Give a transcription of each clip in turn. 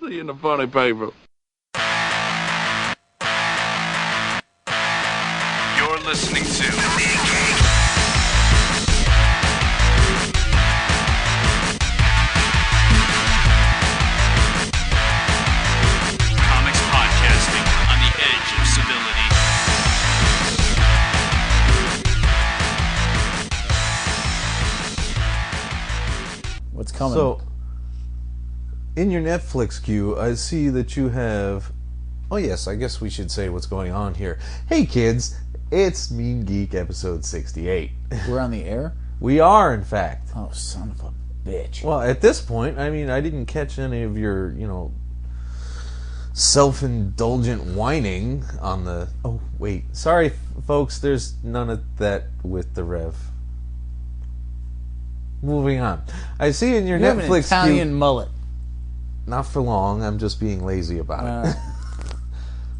See you in the funny paper. You're listening to Comics Podcasting on the edge of civility. What's coming? So, in your Netflix queue, I see that you have... Oh yes, I guess we should say what's going on here. Hey kids, it's Mean Geek episode 68. We're on the air? We are, in fact. Oh, son of a bitch. Well, at this point, I mean, I didn't catch any of your, self-indulgent whining on the... Oh, wait. Sorry, folks, there's none of that with the Rev. Moving on. I see in your You have Netflix an Italian queue... mullet. Not for long, I'm just being lazy about it.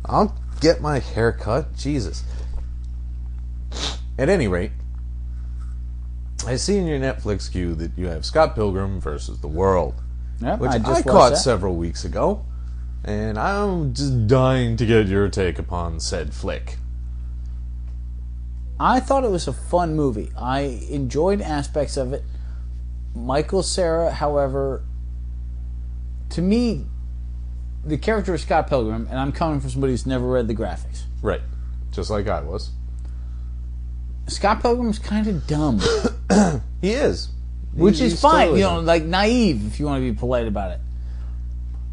I'll get my hair cut. Jesus. At any rate, I see in your Netflix queue that you have Scott Pilgrim versus the World, Yep, which I I just caught watched that. several weeks ago, and I'm just dying to get your take upon said flick. I thought it was a fun movie. I enjoyed aspects of it. Michael Cera, however, to me, the character of Scott Pilgrim, and I'm coming from somebody who's never read the graphics. Right. Just like I was. Scott Pilgrim's kind of dumb, He is. which He's is fine, totally like naive if you want to be polite about it.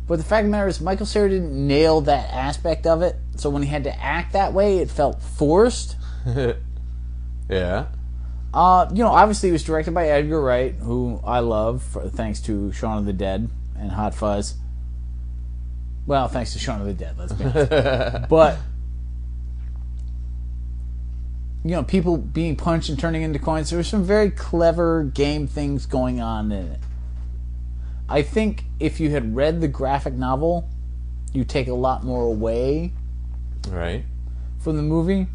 But the fact of the matter is, Michael Cera didn't nail that aspect of it, so when he had to act that way, it felt forced. Yeah. Obviously it was directed by Edgar Wright, who I love, thanks to Shaun of the Dead and Hot Fuzz. Well, thanks to Shaun of the Dead, let's be honest. But, people being punched and turning into coins, there were some very clever game things going on in it. I think if you had read the graphic novel, you'd take a lot more away Right. from the movie.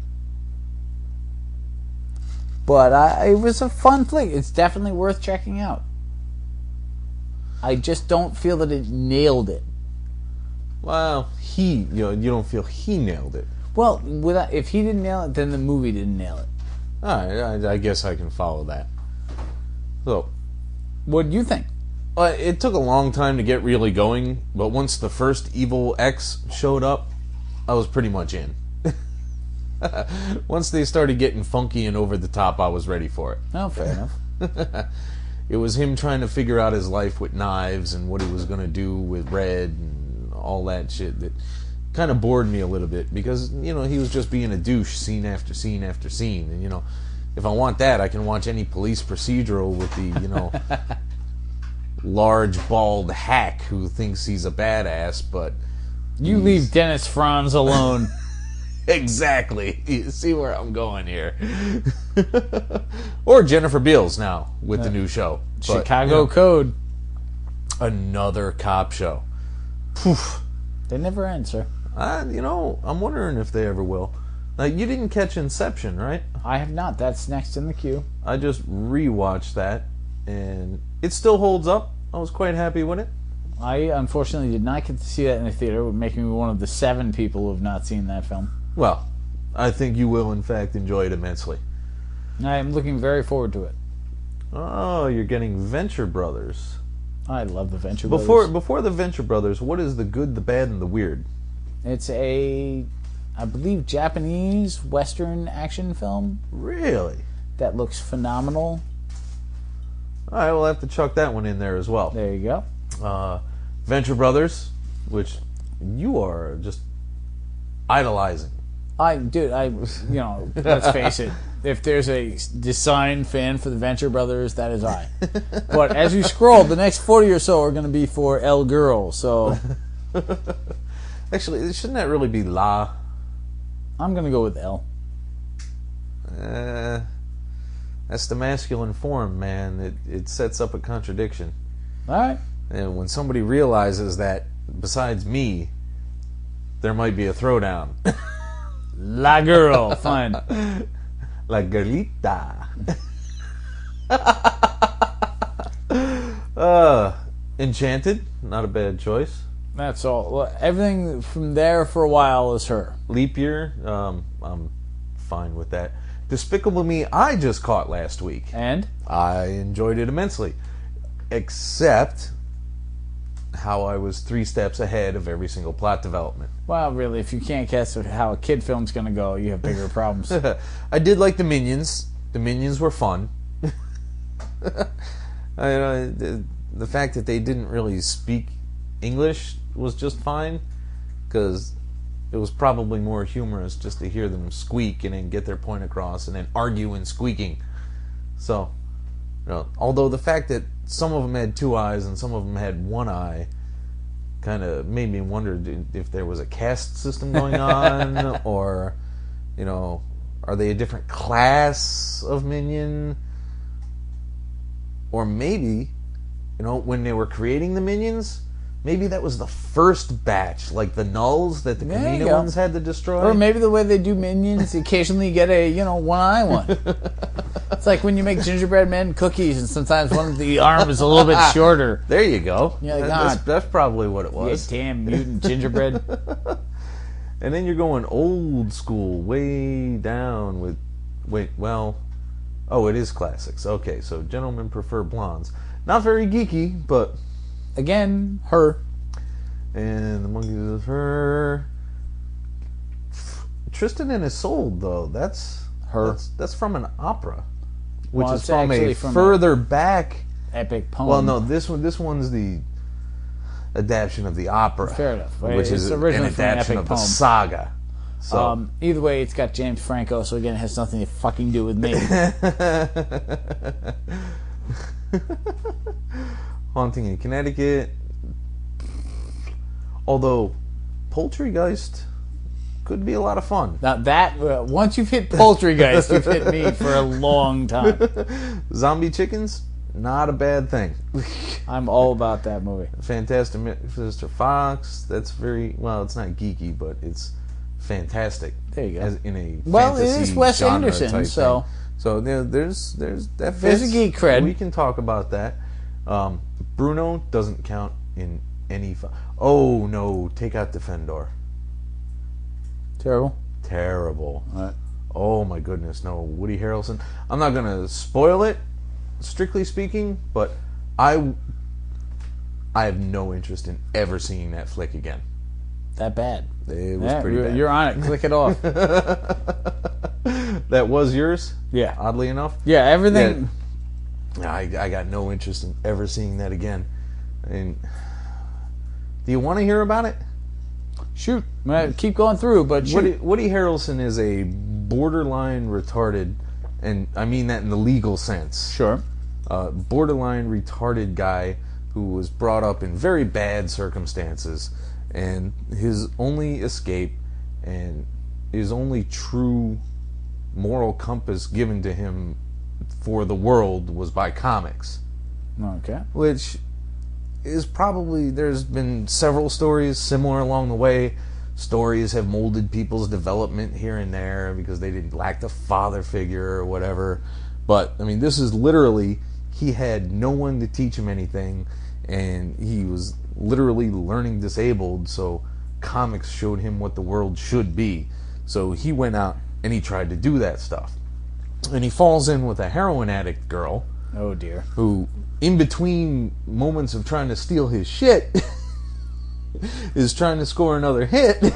But it was a fun flick. It's definitely worth checking out. I just don't feel that it nailed it. Well, you don't feel he nailed it. Well, if he didn't nail it, then the movie didn't nail it. All right, I guess I can follow that. So, What do you think? it took a long time to get really going, but once the first Evil X showed up, I was pretty much in. Once they started getting funky and over the top, I was ready for it. Oh, fair enough. It was him trying to figure out his life with knives and what he was going to do with Red and all that shit that kind of bored me a little bit because, he was just being a douche scene after scene after scene. And, if I want that, I can watch any police procedural with the, large, bald hack who thinks he's a badass, but... You leave Dennis Franz alone. Exactly. You see where I'm going here. Or Jennifer Beals now with the new show. But, Chicago Code. another cop show. Poof. They never end, sir. I'm wondering if they ever will. Now, you didn't catch Inception, right? I have not. That's next in the queue. I just rewatched that, and it still holds up. I was quite happy with it. I unfortunately did not get to see that in the theater, making me one of the 7 people who have not seen that film. Well, I think you will, in fact, enjoy it immensely. I am looking very forward to it. Oh, you're getting Venture Brothers. I love the Venture Brothers. Before the Venture Brothers, what is the good, the bad, and the weird? It's I believe, Japanese Western action film Really? that looks phenomenal. All right, we'll have to chuck that one in there as well. There you go. Venture Brothers, which you are just idolizing. Let's face it. If there's a design fan for the Venture Brothers, that is I. But as you scroll, the next 40 or so are going to be for El Girl, so... Actually, shouldn't that really be La? I'm going to go with L. That's the masculine form, man. It sets up a contradiction. All right. And when somebody realizes that, besides me, there might be a throwdown. La Girl, fine. La Girlita. Enchanted, not a bad choice. That's all. Well, everything from there for a while is her. Leap year, I'm fine with that. Despicable Me, I just caught last week. And? I enjoyed it immensely. Except how I was 3 steps ahead of every single plot development. Well, really, if you can't guess how a kid film's going to go, you have bigger problems. I did like the Minions. The Minions were fun. The fact that they didn't really speak English was just fine, because it was probably more humorous just to hear them squeak and then get their point across and then argue and squeaking. So, although the fact that some of them had 2 eyes and some of them had 1 eye kind of made me wonder if there was a caste system going on, or, are they a different class of minion? Or maybe, when they were creating the minions, maybe that was the first batch, like the nulls that the Camino ones had to destroy. Or maybe the way they do minions, occasionally you get a, 1-eye one. It's like when you make gingerbread men cookies and sometimes one of the arm is a little bit shorter. There you go. Yeah, like, that's probably what it was. You damn mutant gingerbread. And then you're going old school, way down with... it is classics. Okay, so gentlemen prefer blondes. Not very geeky, but... Again, her. And the monkeys is her. Tristan and Isolde, though, that's her. That's from an opera, which Well, is it's from actually a from further back epic poem. Well, no, this one's the adaptation of the opera. Fair enough. Which is an originally from an adaptation epic of the poem. saga. So Either way, it's got James Franco, so again, it has nothing to fucking do with me. Haunting in Connecticut. Although Poultrygeist could be a lot of fun. Now that once you've hit Poultrygeist, you've hit me for a long time. Zombie Chickens, not a bad thing. I'm all about that movie. Fantastic Mr. Fox. That's very it's not geeky, but it's fantastic. There you go. As in a it is Wes Anderson, so thing. So there's that. There's a geek cred. We can talk about that. Bruno doesn't count in any. Oh no! Take out Defendor. Terrible. Right. Oh my goodness! No, Woody Harrelson. I'm not gonna spoil it, strictly speaking, but I have no interest in ever seeing that flick again. That bad? It was pretty bad. You're on it. Click it off. That was yours? Yeah. Oddly enough? Yeah, everything... Yeah, I got no interest in ever seeing that again. And do you want to hear about it? Shoot. Keep going through, but shoot. Woody Harrelson is a borderline retarded, and I mean that in the legal sense. Sure. Borderline retarded guy who was brought up in very bad circumstances, and his only escape and his only true moral compass given to him for the world was by comics. Okay. Which is probably, there's been several stories similar along the way. Stories have molded people's development here and there because they didn't lack the father figure or whatever. But, I mean, this is literally, he had no one to teach him anything, and he was literally learning disabled, so comics showed him what the world should be. So he went out and he tried to do that stuff. And he falls in with a heroin addict girl. Oh dear. Who, in between moments of trying to steal his shit, is trying to score another hit.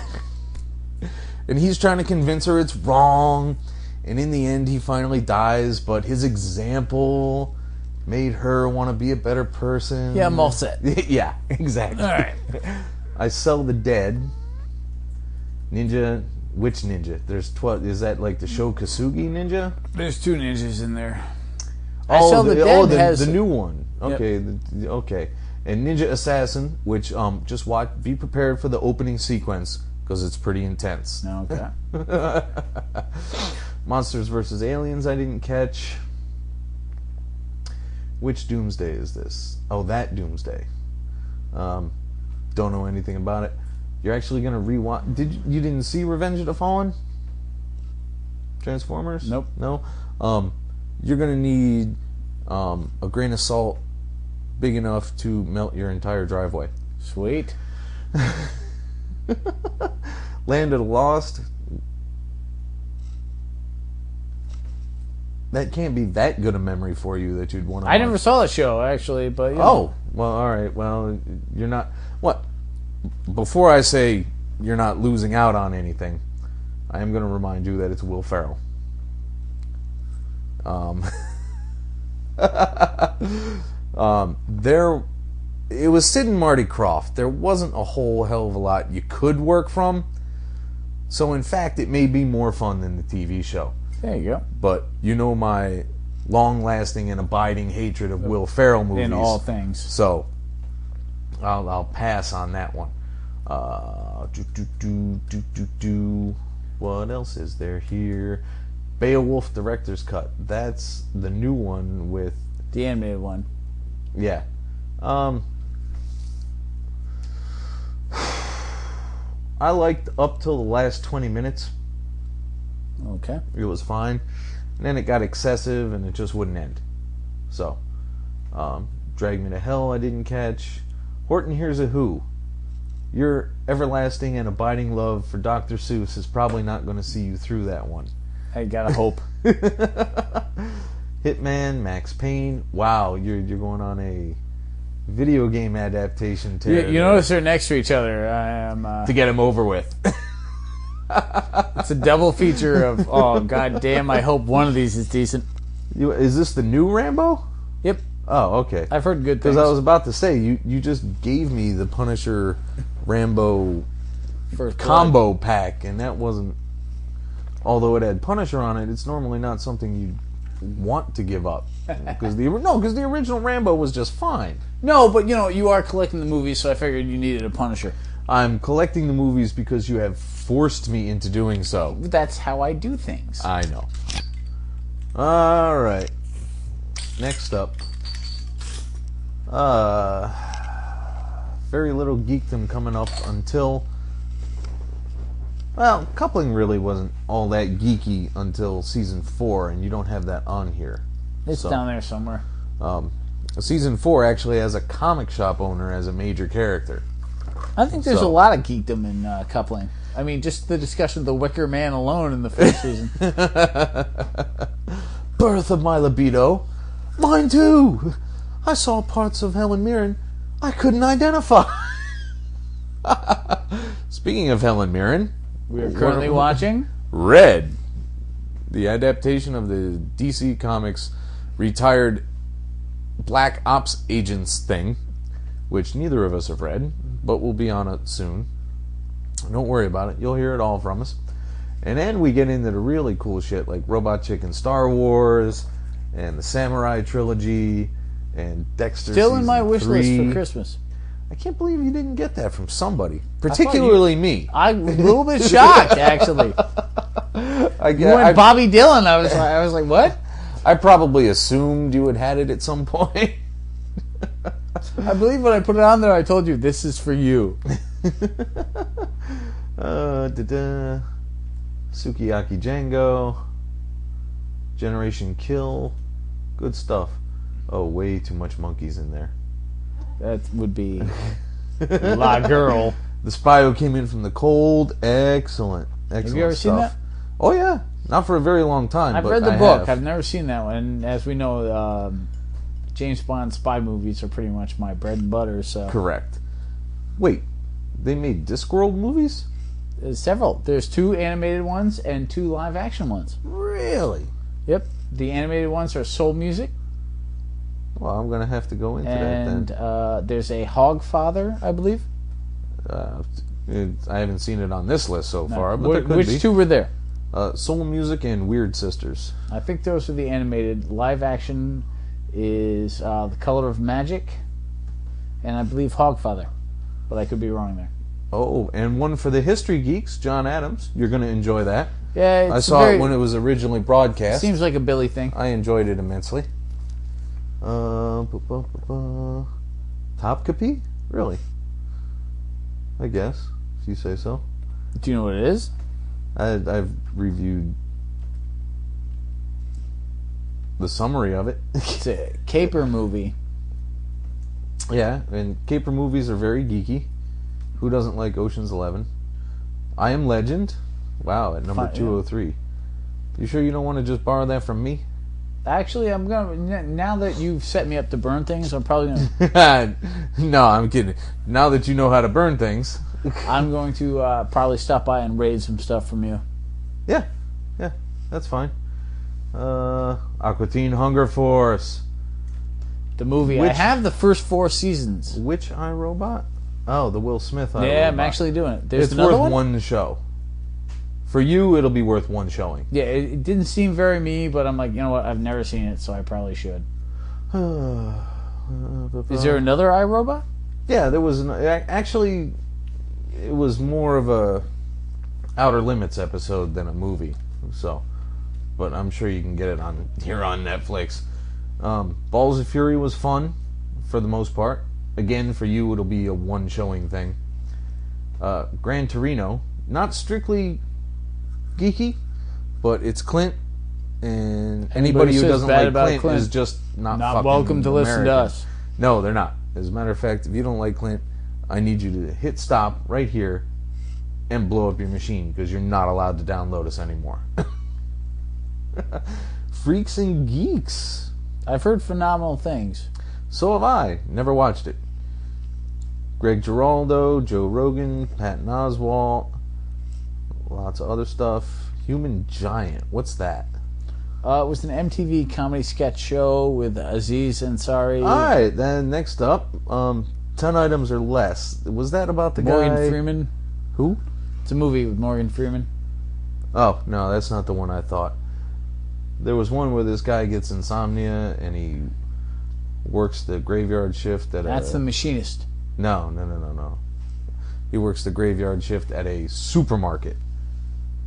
And he's trying to convince her it's wrong. And in the end, he finally dies, but his example made her want to be a better person. Yeah, I'm all set. Yeah, exactly. All right. I Sell the Dead. Ninja. Which ninja? There's 12. Is that like the show Kasugi Ninja? There's 2 ninjas in there. Oh, Sell the Dead has the new one. Okay, Yep. Okay. And Ninja Assassin, which just watch. Be prepared for the opening sequence because it's pretty intense. Okay. Monsters vs. Aliens. I didn't catch. Which Doomsday is this? Oh, that Doomsday. Don't know anything about it. You're actually gonna rewatch. You didn't see Revenge of the Fallen? Transformers? Nope. No. You're gonna need a grain of salt big enough to melt your entire driveway. Sweet. Land of the Lost. That can't be that good a memory for you that you'd want to. I never saw the show actually, but you know. Oh, well, all right. Well, you're not. What? Before I say you're not losing out on anything, I am going to remind you that it's Will Ferrell. It was Sid and Marty Krofft. There wasn't a whole hell of a lot you could work from. So, in fact, it may be more fun than the TV show. There you go. But you know my long-lasting and abiding hatred of Will Ferrell movies. In all things. So, I'll pass on that one. What else is there here? Beowulf Director's Cut. That's the new one with... The animated one. Yeah. I liked up till the last 20 minutes. Okay. It was fine. And then it got excessive and it just wouldn't end. So, Drag Me to Hell I didn't catch. Horton Hears a Who. Your everlasting and abiding love for Dr. Seuss is probably not going to see you through that one. I gotta hope. Hitman, Max Payne. Wow, you're going on a video game adaptation tear. You notice they're next to each other. I am to get him over with. It's a double feature of, oh god damn, I hope one of these is decent. Is this the new Rambo? Yep. Oh, okay. I've heard good things. Because I was about to say, you just gave me the Punisher Rambo First combo pack, and that wasn't... Although it had Punisher on it, it's normally not something you want to give up. Because the original Rambo was just fine. No, but you are collecting the movies, so I figured you needed a Punisher. I'm collecting the movies because you have forced me into doing so. That's how I do things. I know. Alright. Next up. Very little geekdom coming up until... Well, coupling really wasn't all that geeky until season 4, and you don't have that on here. It's down there somewhere. Season 4 actually has a comic shop owner as a major character. I think there's a lot of geekdom in coupling. I mean, just the discussion of the Wicker Man alone in the first season. Birth of my libido. Mine too. I saw parts of Helen Mirren I couldn't identify. Speaking of Helen Mirren, we are currently watching Red, the adaptation of the DC Comics retired Black Ops Agents thing, which neither of us have read, but we'll be on it soon. Don't worry about it. You'll hear it all from us. And then we get into the really cool shit like Robot Chicken Star Wars and the Samurai Trilogy and Dexter still Season in my wish 3. list for Christmas. I can't believe you didn't get that from somebody, particularly me. I'm a little bit shocked, actually. You went Bobby Dylan. I was like, what? I probably assumed you had it at some point. I believe when I put it on there, I told you this is for you. Sukiyaki Django, Generation Kill, good stuff. Oh, way too much monkeys in there. That would be La Girl. The Spy Who Came In From the Cold, excellent Have you ever stuff. seen that? Oh yeah, not for a very long time. I've but read the I book. have. I've never seen that one. And as we know, James Bond spy movies are pretty much my bread and butter. So correct. Wait, they made Discworld movies? There's several. There's 2 animated ones and 2 live action ones. Really? Yep. The animated ones are Soul Music. Well, I'm gonna have to go into that then. And there's a Hogfather, I believe. I haven't seen it on this list so far, but there could which be. 2 were there? Soul Music and Weird Sisters. I think those are the animated. Live action is The Color of Magic, and I believe Hogfather, but I could be wrong there. Oh, and one for the history geeks, John Adams. You're going to enjoy that. Yeah, I saw it when it was originally broadcast. Seems like a Billy thing. I enjoyed it immensely. Topkapi? Really? I guess, if you say so. Do you know what it is? I've reviewed the summary of it. It's a caper movie. Yeah, and caper movies are very geeky. Who doesn't like Ocean's 11? I Am Legend. Wow, at number 203. You sure you don't want to just borrow that from me? Actually, I'm gonna. Now that you've set me up to burn things, I'm probably gonna. No, I'm kidding. Now that you know how to burn things, I'm going to probably stop by and raid some stuff from you. Yeah, that's fine. Aqua Teen Hunger Force. The movie. I have the first 4 seasons. Which iRobot? Oh, the Will Smith iRobot. Yeah, I'm actually doing it. There's it's another worth one show. For you, it'll be worth one showing. Yeah, it didn't seem very me, but I'm like, you know what? I've never seen it, so I probably should. Is there another iRobot? Yeah, there was. Actually, it was more of a Outer Limits episode than a movie. So, but I'm sure you can get it on here on Netflix. Balls of Fury was fun for the most part. Again, for you, it'll be a one showing thing. Gran Torino, not strictly geeky, but it's Clint, and anybody who doesn't like Clint is just not fucking welcome to listen to American. us. No, they're not. As a matter of fact, if you don't like Clint, I need you to hit stop right here and blow up your machine, because you're not allowed to download us anymore. Freaks and Geeks. I've heard phenomenal things. So have I. Never watched it. Greg Giraldo, Joe Rogan, Patton Oswalt, lots of other stuff. Human Giant. What's that? It was an MTV comedy sketch show with Aziz Ansari. Alright, then next up, 10 Items or Less. Was that about the Morgan guy... Freeman. Who? It's a movie with Morgan Freeman. Oh, no, that's not the one I thought. There was one where this guy gets insomnia and he works the graveyard shift at That's The Machinist. No. He works the graveyard shift at a supermarket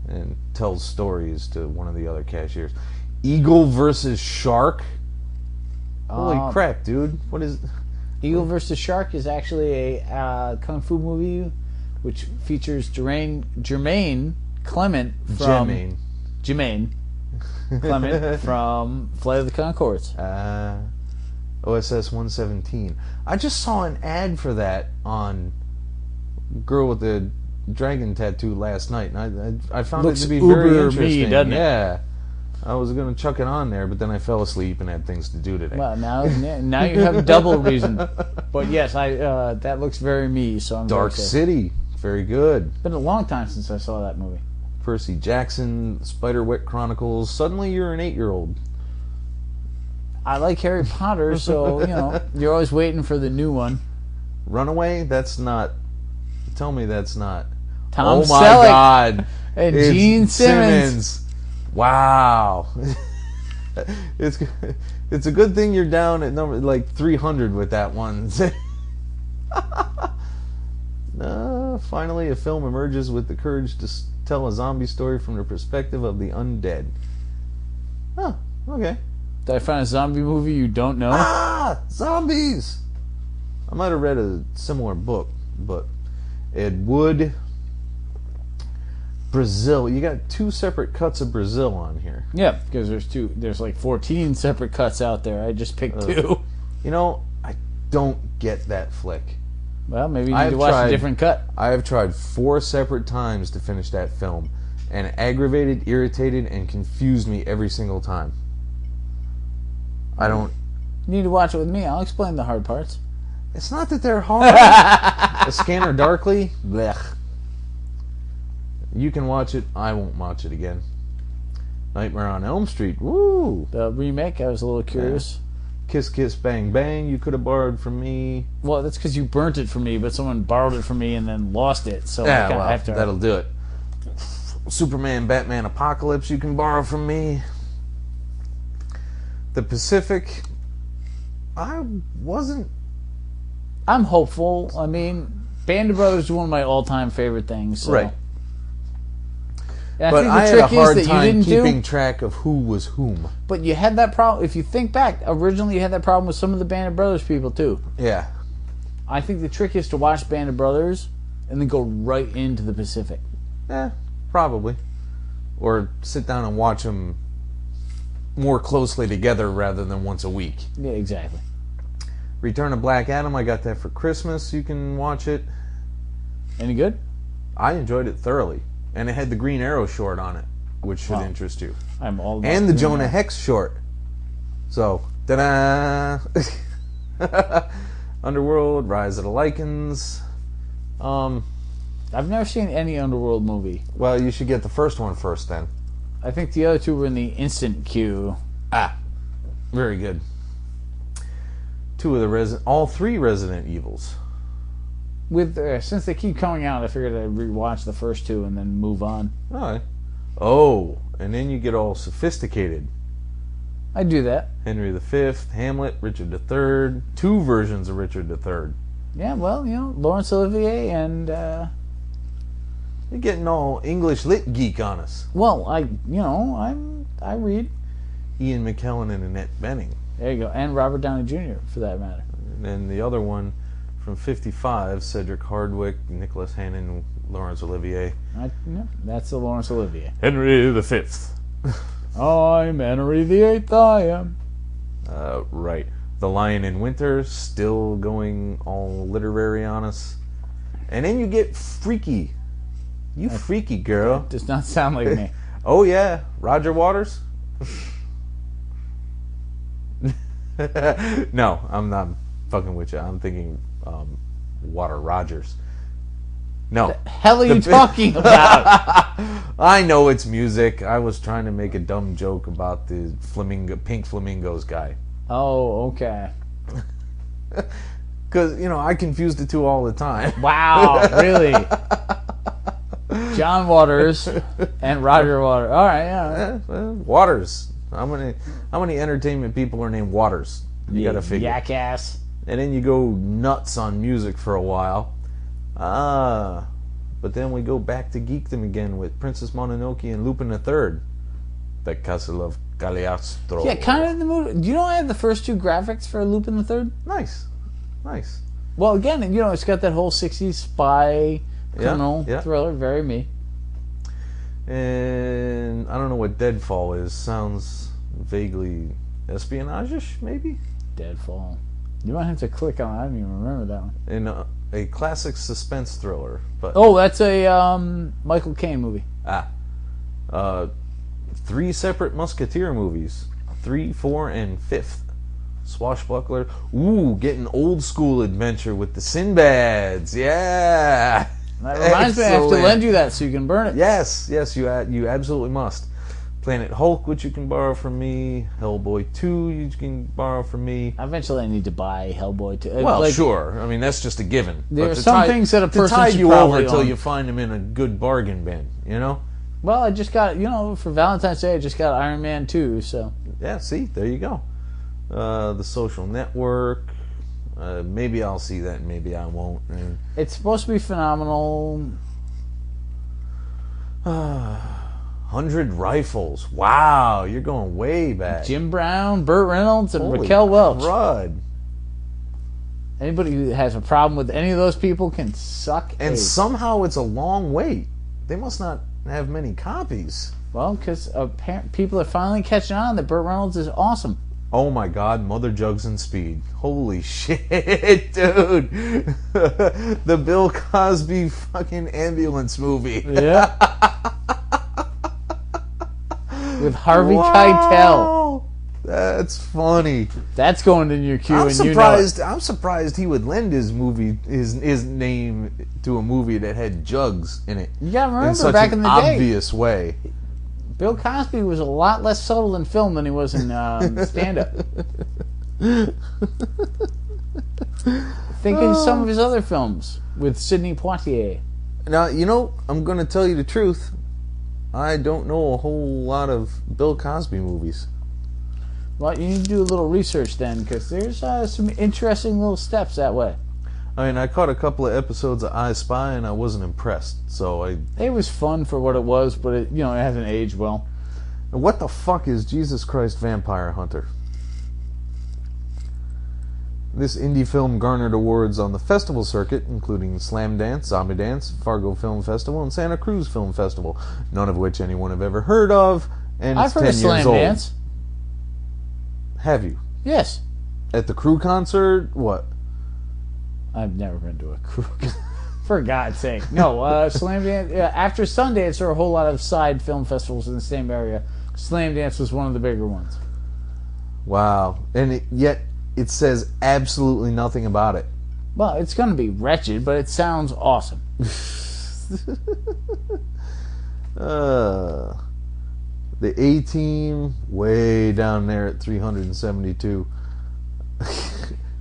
and tells stories to one of the other cashiers. Eagle versus Shark? Holy crap, dude. What is... Eagle versus Shark is actually a kung fu movie which features Jermaine Clement from... Jermaine Clement from Flight of the Conchords. OSS 117. I just saw an ad for that on Girl with the Dragon Tattoo last night, and I found it to be very interesting. Doesn't it? Yeah. I was going to chuck it on there, but then I fell asleep and had things to do today. Well, now you have double reason. But yes, that looks very me. So I'm Dark City, very good. It's been a long time since I saw that movie. Percy Jackson, Spiderwick Chronicles. Suddenly you're an 8-year-old. I like Harry Potter, so you're always waiting for the new one. Runaway. That's not. Tell me that's not. Tom Oh my Selleck God! and It's Gene Simmons. Wow. It's a good thing you're down at number like 300 with that one. Finally, a film emerges with the courage to tell a zombie story from the perspective of the undead. Oh, okay. Did I find a zombie movie you don't know? Zombies! I might have read a similar book, but Ed Wood. Brazil. You got 2 separate cuts of Brazil on here. Yeah, because there's like 14 separate cuts out there. I just picked 2. I don't get that flick. Well, maybe you need to watch a different cut. I have tried 4 separate times to finish that film, and it aggravated, irritated, and confused me every single time. I don't... You need to watch it with me. I'll explain the hard parts. It's not that they're hard. A Scanner Darkly? Blech. You can watch it. I won't watch it again. Nightmare on Elm Street. Woo! The remake, I was a little curious. Yeah. Kiss Kiss Bang Bang, you could have borrowed from me. Well, that's because you burnt it from me, but someone borrowed it from me and then lost it. So yeah, I have to... that'll do it. Superman, Batman, Apocalypse, you can borrow from me. The Pacific, I'm hopeful. I mean, Band of Brothers is one of my all-time favorite things. So. Right. And but I think the had a trick hard is that time you didn't keeping track of who was whom. But you had that problem. If you think back, originally you had that problem with some of the Band of Brothers people too. Yeah. I think the trick is to watch Band of Brothers and then go right into the Pacific. Yeah, probably. Or sit down and watch them more closely together rather than once a week. Yeah, exactly. Return of Black Adam, I got that for Christmas. You can watch it. Any good? I enjoyed it thoroughly. And it had the Green Arrow short on it, which should interest you. I'm all about And the Green Jonah Arrow. Hex short. So, ta-da! Underworld, Rise of the Lichens. I've never seen any Underworld movie. Well, you should get the first one first, then. I think the other two were in the instant queue. Very good. All three Resident Evils. With since they keep coming out, I figured I'd rewatch the first two and then move on. All right. Oh, and then you get all sophisticated. I do that. Henry V, Hamlet, Richard III, two versions of Richard III. Yeah, well, Laurence Olivier and You're getting all English lit geek on us. well, I read. Ian McKellen and Annette Bening. There you go, and Robert Downey Jr. for that matter. And then the other one from 55, Cedric Hardwicke, Nicholas Hannon, Laurence Olivier. That's the Laurence Olivier. Henry V. I'm Henry VIII, I am. Right. The Lion in Winter, still going all literary on us. And then you get Freaky. You freaky girl. Does not sound like me. Oh, yeah. Roger Waters? No, I'm not fucking with you. I'm thinking Water Rogers. No. The hell are you talking about? I know it's music. I was trying to make a dumb joke about the Pink Flamingos guy. Oh, okay. Because, I confuse the two all the time. Wow, really? John Waters and Roger Waters. All right, yeah. Waters. How many entertainment people are named Waters? You gotta figure. Yak ass. And then you go nuts on music for a while. But then we go back to geekdom again with Princess Mononoke and Lupin III. The Castle of Cagliostro. Yeah, kind of in the mood. Do you know I have the first two graphics for Lupin the Third? Nice. Well, again, it's got that whole 60s spy criminal yeah. thriller. Very me. And I don't know what Deadfall is. Sounds vaguely espionage-ish, maybe? Deadfall. You might have to click on it. I don't even remember that one. In a classic suspense thriller. But Oh, that's a Michael Caine movie. 3 separate Musketeer movies. 3, 4, and 5th. Swashbuckler. Ooh, getting old school adventure with the Sinbads. Yeah. That reminds me, I have to Excellent. lend you that so you can burn it. Yes, you absolutely must. Planet Hulk, which you can borrow from me. Hellboy 2, you can borrow from me. Eventually, I need to buy Hellboy too. Well, sure. I mean, that's just a given. There But are to some things that a person to tide should you over probably until own. you find them in a good bargain bin, Well, I just got, for Valentine's Day, I just got Iron Man 2, so. Yeah, see, there you go. The Social Network. Maybe I'll see that, maybe I won't. It's supposed to be phenomenal. 100 Rifles. Wow, you're going way back. Jim Brown, Burt Reynolds, and Holy Raquel Welch. crud. Anybody who has a problem with any of those people can suck And eggs. somehow it's a long wait. They must not have many copies. Well, because people are finally catching on that Burt Reynolds is awesome. Oh my god, Mother Jugs and Speed. Holy shit, dude. The Bill Cosby fucking ambulance movie. Yeah. With Harvey Keitel. That's funny. That's going in your queue, I'm and surprised. I'm surprised he would lend his name to a movie that had jugs in it. You gotta remember in such back an in the day, obvious way. Bill Cosby was a lot less subtle in film than he was in stand-up. Think of some of his other films with Sidney Poitier. Now, I'm going to tell you the truth. I don't know a whole lot of Bill Cosby movies. Well, you need to do a little research then, because there's some interesting little steps that way. I mean, I caught a couple of episodes of I Spy and I wasn't impressed. So It was fun for what it was, but it hasn't aged well. what the fuck is Jesus Christ Vampire Hunter? This indie film garnered awards on the festival circuit, including Slam Dance, Zombie Dance, Fargo Film Festival, and Santa Cruz Film Festival, none of which anyone have ever heard of, and it's I've heard 10 of years Slam old. Dance. Have you? Yes. At the Crew concert? What? I've never been to a crew. For God's sake. No, Slam Dance... after Sundance, there are a whole lot of side film festivals in the same area. Slam Dance was one of the bigger ones. Wow. And yet it says absolutely nothing about it. Well, it's going to be wretched, but it sounds awesome. The A-Team, way down there at 372.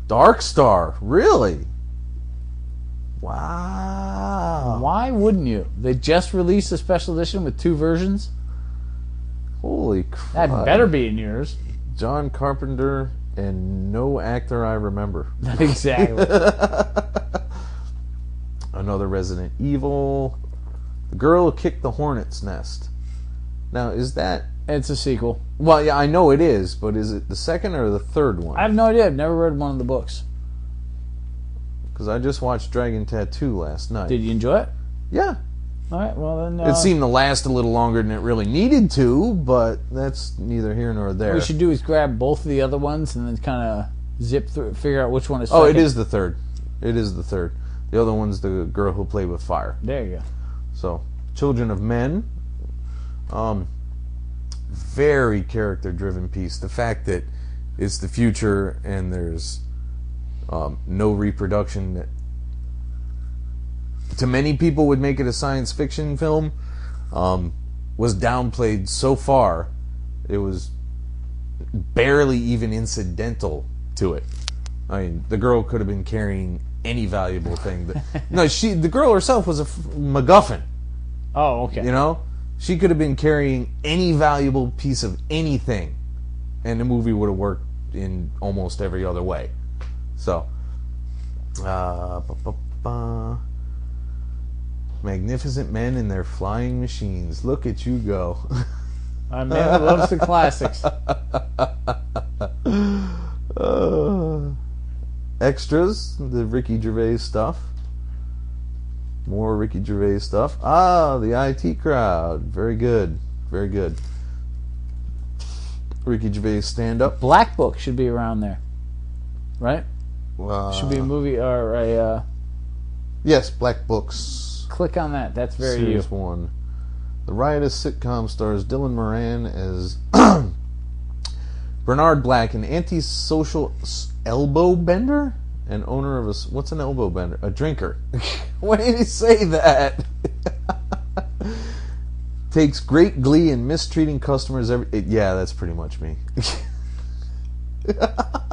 Dark Star, really? Wow. Why wouldn't you? They just released a special edition with 2 versions. Holy crap. That better be in yours. John Carpenter and no actor I remember. Exactly. Another Resident Evil. The Girl Who Kicked the Hornet's Nest. Now, is that... It's a sequel. Well, yeah, I know it is, but is it the second or the third one? I have no idea. I've never read one of the books. Because I just watched Dragon Tattoo last night. Did you enjoy it? Yeah. All right, well then... It seemed to last a little longer than it really needed to, but that's neither here nor there. What we should do is grab both of the other ones and then kind of zip through, figure out which one is Oh, second. it is the third. It is the third. The other one's The Girl Who Played with Fire. There you go. So, Children of Men. Very character-driven piece. The fact that it's the future and there's no reproduction that to many people would make it a science fiction film was downplayed so far it was barely even incidental to it. I mean, the girl could have been carrying any valuable thing. No, the girl herself was a MacGuffin. Oh, okay. You know? She could have been carrying any valuable piece of anything, and the movie would have worked in almost every other way. So, Magnificent Men in Their Flying Machines. Look at you go. A man who loves the classics. Extras, the Ricky Gervais stuff. More Ricky Gervais stuff. Ah, the IT Crowd. Very good. Very good. Ricky Gervais stand-up. Black Book should be around there. Right? Should be a movie or a... Yes, Black Books. Click on that. That's very Series you. 1. The riotous sitcom stars Dylan Moran as Bernard Black, an antisocial elbow bender and owner of a... What's an elbow bender? A drinker. Why did he say that? Takes great glee in mistreating customers yeah, that's pretty much me.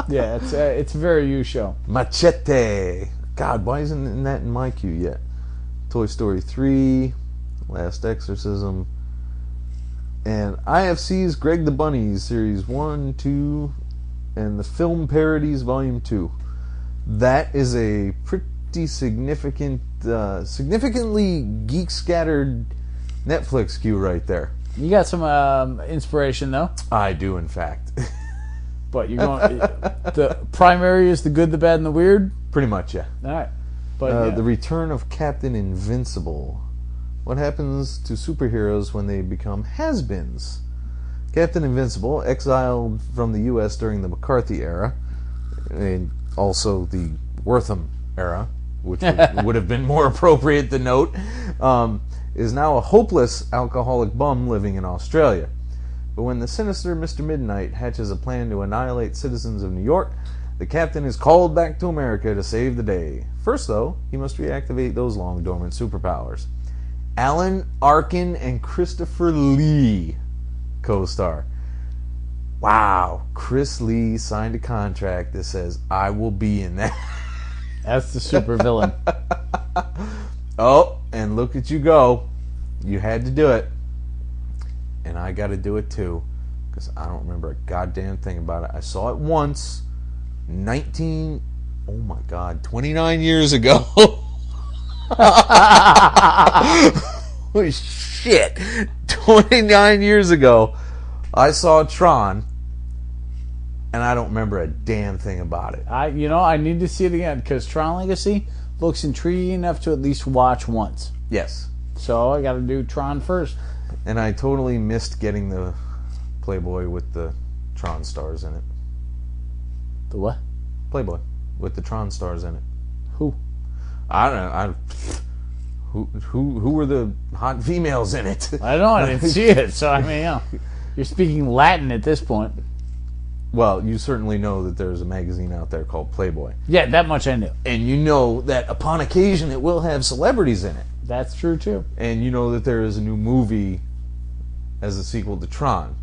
Yeah, it's a very you show. Machete. God, why isn't that in my queue yet? Toy Story 3, Last Exorcism, and IFC's Greg the Bunny Series 1, 2, and the Film Parodies Volume 2. That is a pretty significantly geek-scattered Netflix queue right there. You got some inspiration, though. I do, in fact. But you're going... the primary is the good, the bad, and the weird? Pretty much, yeah. All right. But, The Return of Captain Invincible. What happens to superheroes when they become has-beens? Captain Invincible, exiled from the U.S. during the McCarthy era, and also the Wortham era, which would have been more appropriate to note, is now a hopeless alcoholic bum living in Australia. But when the sinister Mr. Midnight hatches a plan to annihilate citizens of New York, the captain is called back to America to save the day. First, though, he must reactivate those long-dormant superpowers. Alan Arkin and Christopher Lee co-star. Wow, Chris Lee signed a contract that says, I will be in that. That's the super villain. Oh, and look at you go. You had to do it. And I got to do it too, because I don't remember a goddamn thing about it. I saw it once, 29 years ago. Holy shit. 29 years ago, I saw Tron, and I don't remember a damn thing about it. I need to see it again, because Tron Legacy looks intriguing enough to at least watch once. Yes. So I got to do Tron first. And I totally missed getting the Playboy with the Tron stars in it. The what? Playboy with the Tron stars in it. Who? I don't know. who were the hot females in it? I don't know. I didn't see it. So, I mean, you're speaking Latin at this point. Well, you certainly know that there's a magazine out there called Playboy. Yeah, that much I knew. And you know that upon occasion it will have celebrities in it. That's true, too. And you know that there is a new movie as a sequel to Tron.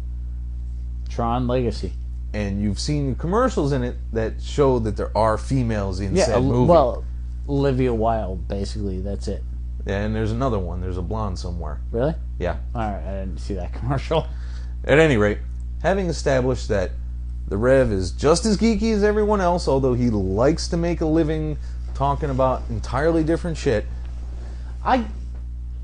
Tron Legacy. And you've seen commercials in it that show that there are females in said movie. Well, Olivia Wilde, basically. That's it. Yeah, and there's another one. There's a blonde somewhere. Really? Yeah. All right, I didn't see that commercial. At any rate, having established that the Rev is just as geeky as everyone else, although he likes to make a living talking about entirely different shit. I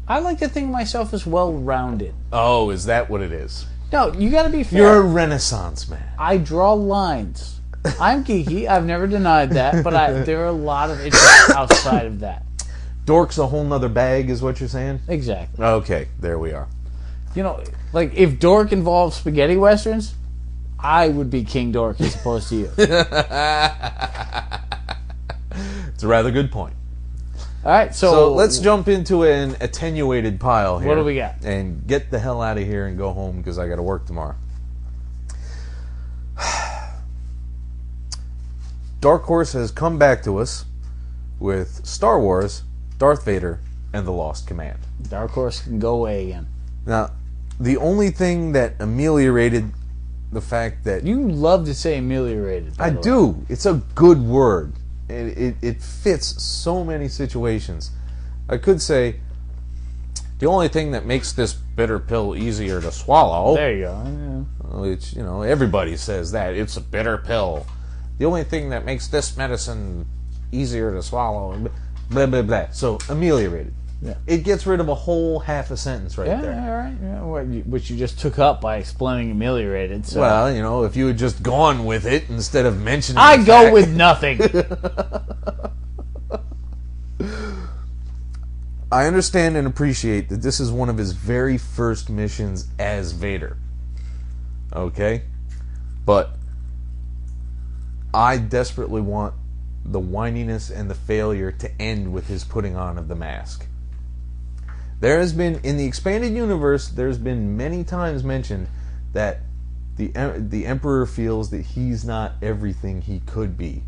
like to think of myself as well-rounded. Oh, is that what it is? No, you got to be fair. You're a Renaissance man. I draw lines. I'm geeky. I've never denied that, but there are a lot of interests outside of that. Dork's a whole nother bag, is what you're saying? Exactly. Okay, there we are. You know, like, if Dork involves spaghetti westerns, I would be King Dork as opposed to you. It's a rather good point. All right, so let's jump into an attenuated pile here. What do we got? And get the hell out of here and go home because I got to work tomorrow. Dark Horse has come back to us with Star Wars, Darth Vader, and the Lost Command. Dark Horse can go away again. Now, the only thing that ameliorated the fact that... You love to say ameliorated. I do. It's a good word. It fits so many situations. I could say, the only thing that makes this bitter pill easier to swallow... There you go. Yeah. Which, you know, everybody says that. It's a bitter pill. The only thing that makes this medicine easier to swallow... Blah, blah, blah. So, ameliorated. Yeah. It gets rid of a whole half a sentence right there. Yeah, all right. Yeah, which you just took up by explaining ameliorated. So. Well, you know, if you had just gone with it instead of mentioning I go with nothing. I understand and appreciate that this is one of his very first missions as Vader. Okay? But I desperately want the whininess and the failure to end with his putting on of the mask. There has been, in the expanded universe, there's been many times mentioned that the Emperor feels that he's not everything he could be.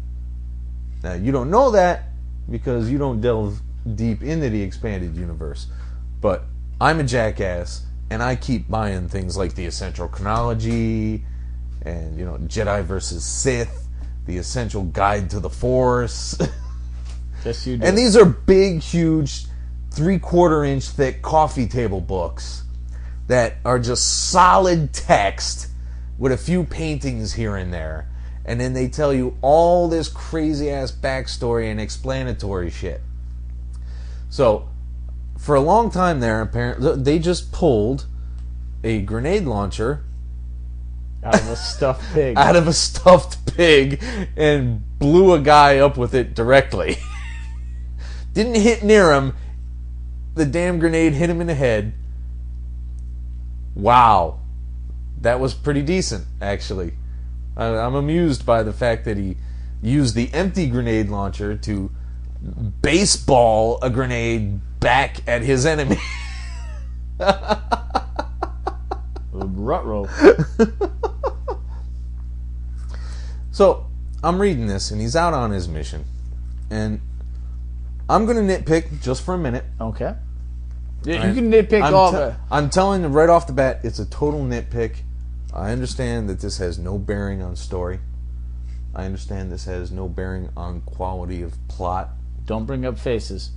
Now, you don't know that because you don't delve deep into the expanded universe. But I'm a jackass, and I keep buying things like the Essential Chronology, and, you know, Jedi versus Sith, the Essential Guide to the Force. Yes, you do. And these are big, huge, 3/4-inch thick coffee table books that are just solid text with a few paintings here and there. And then they tell you all this crazy-ass backstory and explanatory shit. So, for a long time there, apparently, they just pulled a grenade launcher out of a stuffed pig. Out of a stuffed pig and blew a guy up with it directly. Didn't hit near him. The damn grenade hit him in the head. Wow. That was pretty decent, actually. I'm amused by the fact that he used the empty grenade launcher to baseball a grenade back at his enemy. Ruh-roh. So, I'm reading this, and he's out on his mission. And I'm going to nitpick just for a minute. Okay. Yeah, you can nitpick all the... I'm telling you right off the bat, it's a total nitpick. I understand that this has no bearing on story. I understand this has no bearing on quality of plot. Don't bring up faces.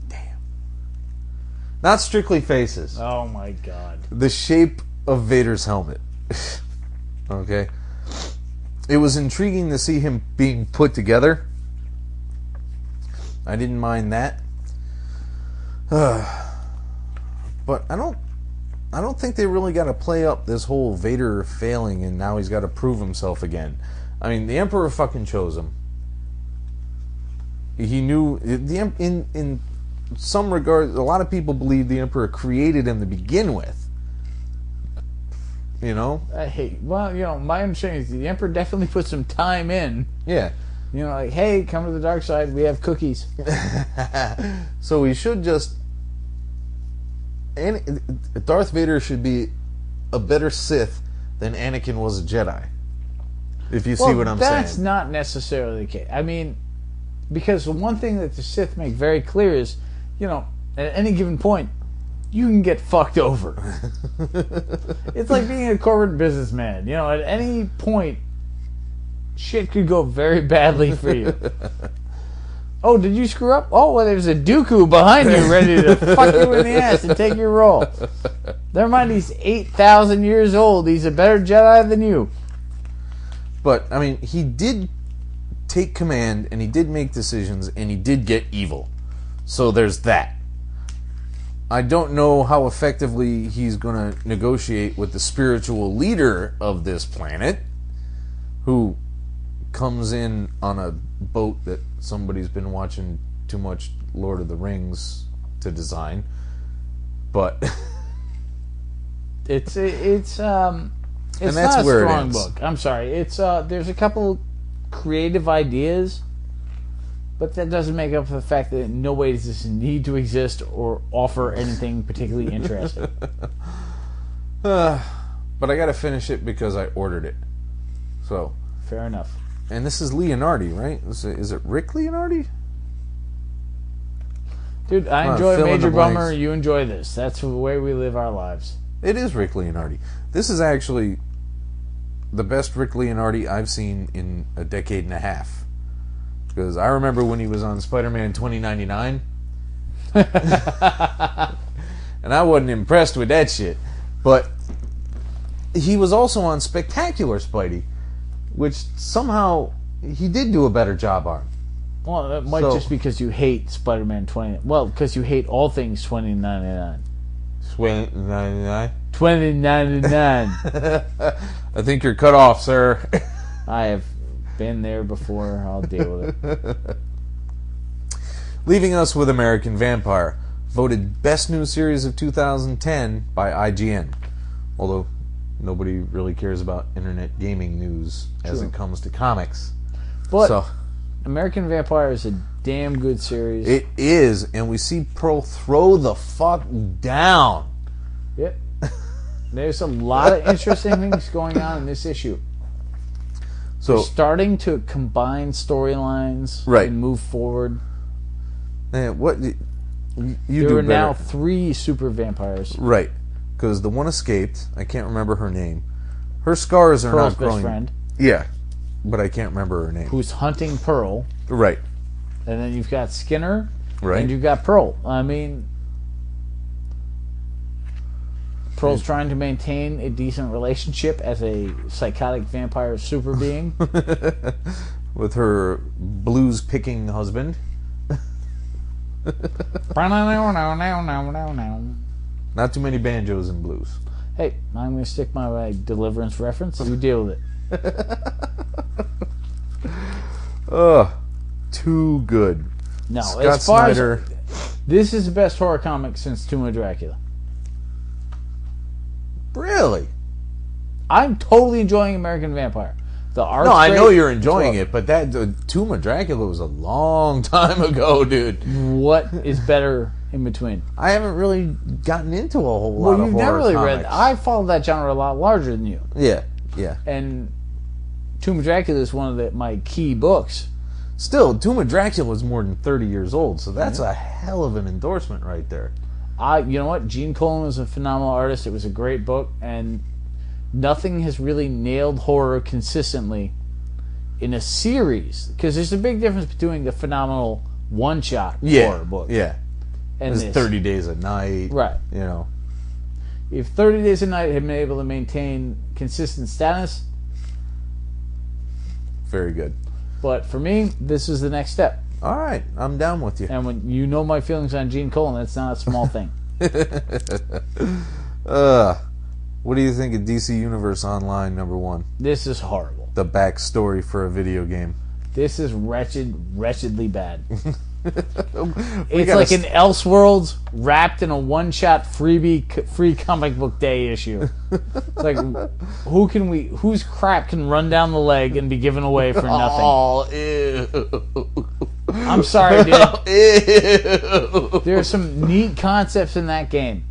Damn. Not strictly faces. Oh my god. The shape of Vader's helmet. Okay? It was intriguing to see him being put together. I didn't mind that. But I don't think they really got to play up this whole Vader failing and now he's got to prove himself again. I mean, the Emperor fucking chose him. He knew in some regards, a lot of people believe the Emperor created him to begin with. You know? Well, you know, my understanding is the Emperor definitely put some time in. Yeah. You know, like, hey, come to the dark side. We have cookies. So we should just... Darth Vader should be a better Sith than Anakin was a Jedi. If you see what I'm saying. That's not necessarily the case. I mean, because the one thing that the Sith make very clear is, you know, at any given point, you can get fucked over. It's like being a corporate businessman. You know, at any point, shit could go very badly for you. Oh, did you screw up? Oh, well, there's a Dooku behind you ready to fuck you in the ass and take your role. Never mind, he's 8,000 years old. He's a better Jedi than you. But, I mean, he did take command, and he did make decisions, and he did get evil. So there's that. I don't know how effectively he's going to negotiate with the spiritual leader of this planet, who comes in on a boat that somebody's been watching too much Lord of the Rings to design. But it's not a strong book. I'm sorry. It's there's a couple creative ideas, but that doesn't make up for the fact that in no way does this need to exist or offer anything particularly interesting. But I got to finish it because I ordered it. So fair enough. And this is Leonardi, right? Is it Rick Leonardi? Dude, I enjoy Major Bummer. You enjoy this. That's the way we live our lives. It is Rick Leonardi. This is actually the best Rick Leonardi I've seen in a decade and a half. Because I remember when he was on Spider-Man 2099. And I wasn't impressed with that shit. But he was also on Spectacular Spidey, which somehow he did do a better job on. Well, that might just because you hate Spider-Man 20... Well, because you hate all things 2099. 2099? 2099. I think you're cut off, sir. I have been there before. I'll deal with it. Leaving us with American Vampire. Voted Best New Series of 2010 by IGN. Although nobody really cares about internet gaming news as it comes to comics. But American Vampire is a damn good series. It is, and we see Pearl throw the fuck down. Yep. There's a lot of interesting things going on in this issue. So they're starting to combine storylines and move forward. Man, what you there do are better. now 3 super vampires. Right. Because the one escaped. I can't remember her name. Her scars are Pearl's not growing. best friend. Yeah. But I can't remember her name. Who's hunting Pearl. Right. And then you've got Skinner. Right. And you've got Pearl. I mean, Pearl's trying to maintain a decent relationship as a psychotic vampire super being. With her blues-picking husband. Not too many banjos and blues. Hey, I'm going to stick my Deliverance reference. You deal with it. Too good. No, Scott as far Snyder. as this is the best horror comic since Tomb of Dracula. Really? I'm totally enjoying American Vampire. The art's I great. know you're enjoying it, but that Tomb of Dracula was a long time ago, dude. What is better in between? I haven't really gotten into a whole lot of horror you've never really comics. read. I followed that genre a lot larger than you. Yeah. And Tomb of Dracula is one of my key books. Still, Tomb of Dracula is more than 30 years old, so that's a hell of an endorsement right there. You know what? Gene Colan was a phenomenal artist. It was a great book, and nothing has really nailed horror consistently in a series. Because there's a big difference between the phenomenal one-shot horror book. Yeah. And It's this. 30 Days a Night. Right. You know. If 30 Days a Night had been able to maintain consistent status... Very good. But for me, this is the next step. All right. I'm down with you. And when you know my feelings on Gene Colan, that's not a small thing. What do you think of DC Universe Online #1? This is horrible. The backstory for a video game. This is wretchedly bad. It's like an Elseworlds wrapped in a one-shot free comic book day issue. It's like, whose crap can run down the leg and be given away for nothing? Oh, ew. I'm sorry, dude. Ew. There are some neat concepts in that game,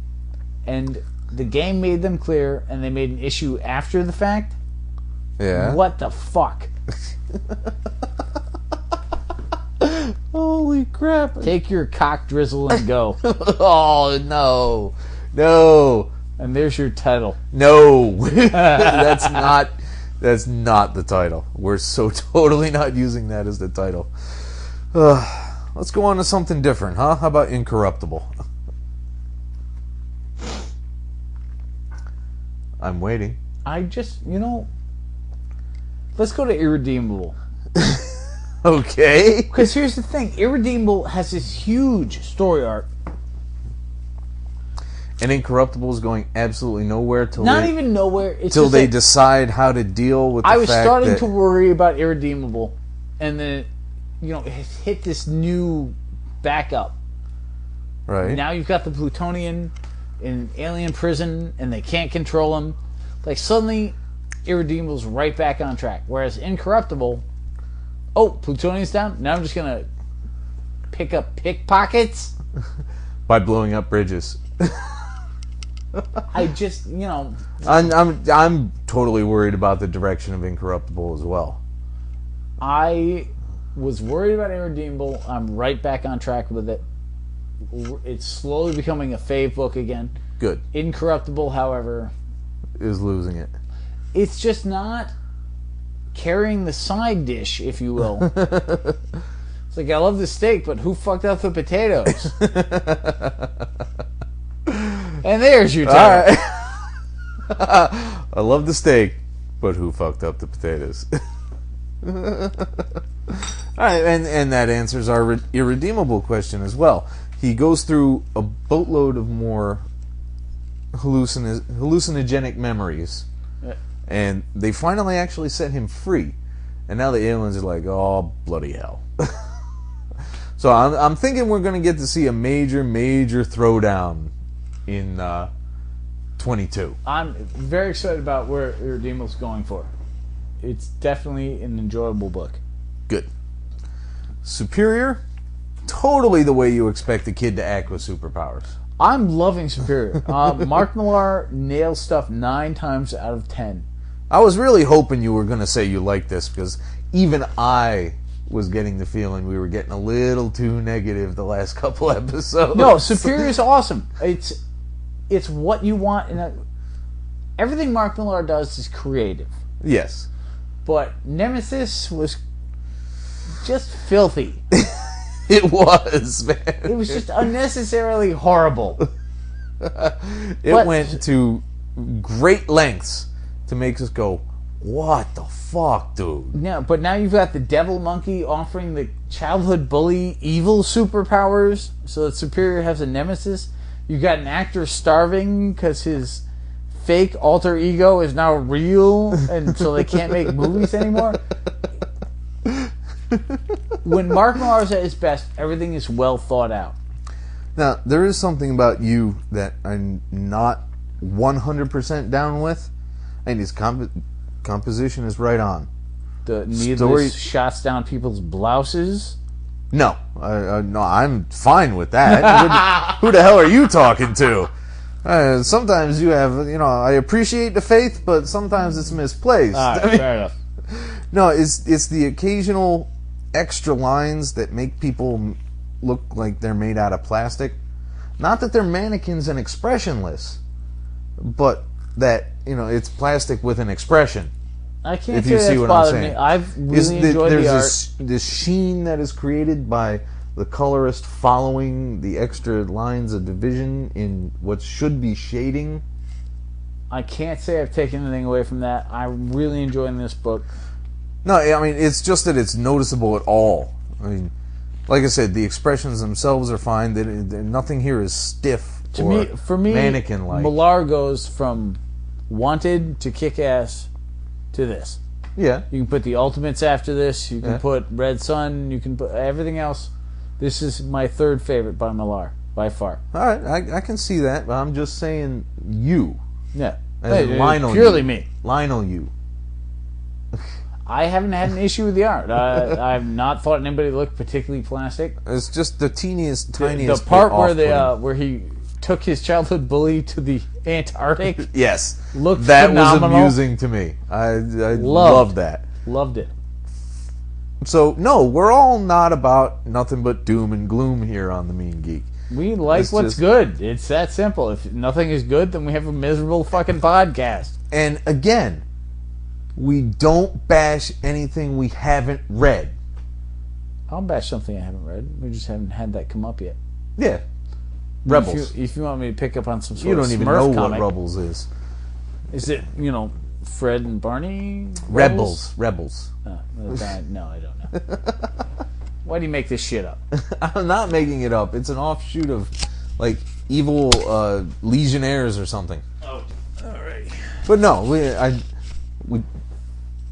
and the game made them clear, and they made an issue after the fact. Yeah. What the fuck? Holy crap. Take your cock drizzle and go. Oh, no. No. And there's your title. No. That's not the title. We're so totally not using that as the title. Let's go on to something different, huh? How about Incorruptible? I'm waiting. Let's go to Irredeemable. Okay. Because here's the thing. Irredeemable has this huge story arc. And Incorruptible is going absolutely nowhere till even nowhere. It's till just they that decide how to deal with the fact that... I was starting to worry about Irredeemable. And then, it hit this new backup. Right. Now you've got the Plutonian in an alien prison, and they can't control him. Like, suddenly, Irredeemable's right back on track. Whereas Incorruptible... Oh, Plutonian's down? Now I'm just going to pick up pickpockets? By blowing up bridges. I just, I'm totally worried about the direction of Incorruptible as well. I was worried about Irredeemable. I'm right back on track with it. It's slowly becoming a fave book again. Good. Incorruptible, however... is losing it. It's just not carrying the side dish, if you will. It's like, I love the steak, but who fucked up the potatoes? And there's your title. All right. I love the steak, but who fucked up the potatoes? All right, and that answers our Irredeemable question as well. He goes through a boatload of more hallucinogenic memories. Yeah. And they finally actually set him free. And now the aliens are like, oh, bloody hell. So I'm thinking we're going to get to see a major throwdown in 22. I'm very excited about where Irredeemable's going for. It's definitely an enjoyable book. Good. Superior? Totally the way you expect a kid to act with superpowers. I'm loving Superior. Mark Millar nails stuff 9 times out of 10. I was really hoping you were going to say you liked this, because even I was getting the feeling we were getting a little too negative the last couple episodes. No, Superior is awesome. It's what you want. Everything Mark Millar does is creative. Yes. But Nemesis was just filthy. It was, man. It was just unnecessarily horrible. It went to great lengths to make us go, what the fuck, dude? Yeah, but now you've got the devil monkey offering the childhood bully evil superpowers so that Superior has a nemesis. You've got an actor starving because his fake alter ego is now real, and so they can't make movies anymore. When Mark Millar is at his best, everything is well thought out. Now, there is something about you that I'm not 100% down with. I think his composition is right on. The needless shots down people's blouses. No, no, I'm fine with that. Who the hell are you talking to? Sometimes you have, I appreciate the faith, but sometimes it's misplaced. All right, fair enough. No, it's the occasional extra lines that make people look like they're made out of plastic. Not that they're mannequins and expressionless, but that, it's plastic with an expression. I can't say that's bothered me. I've really enjoyed the art. There's this sheen that is created by the colorist following the extra lines of division in what should be shading. I can't say I've taken anything away from that. I'm really enjoying this book. No, I mean, it's just that it's noticeable at all. I mean, like I said, the expressions themselves are fine. Nothing here is stiff for me, mannequin-like. Millar goes from Wanted to Kick-Ass to this. Yeah. You can put the Ultimates after this. You can put Red Sun. You can put everything else. This is my third favorite by Millar, by far. All right, I can see that, but I'm just saying you. Yeah. As in Lionel purely you. me. Lionel you. I haven't had an issue with the art. I've not thought anybody looked particularly plastic. It's just the tiniest the part where he took his childhood bully to the Antarctic. Yes, looked that phenomenal. was amusing to me. I loved that. Loved it. So no, we're all not about nothing but doom and gloom here on the Mean Geek. We like what's good. It's that simple. If nothing is good, then we have a miserable fucking podcast. And again, we don't bash anything we haven't read. I'll bash something I haven't read. We just haven't had that come up yet. Yeah. Rebels. If you want me to pick up on some sort you of don't even Smurf know comic, what Rebels is. Is it, Fred and Barney? Rebels. No, I don't know. Why do you make this shit up? I'm not making it up. It's an offshoot of, like, evil legionnaires or something. Oh, all right. But no,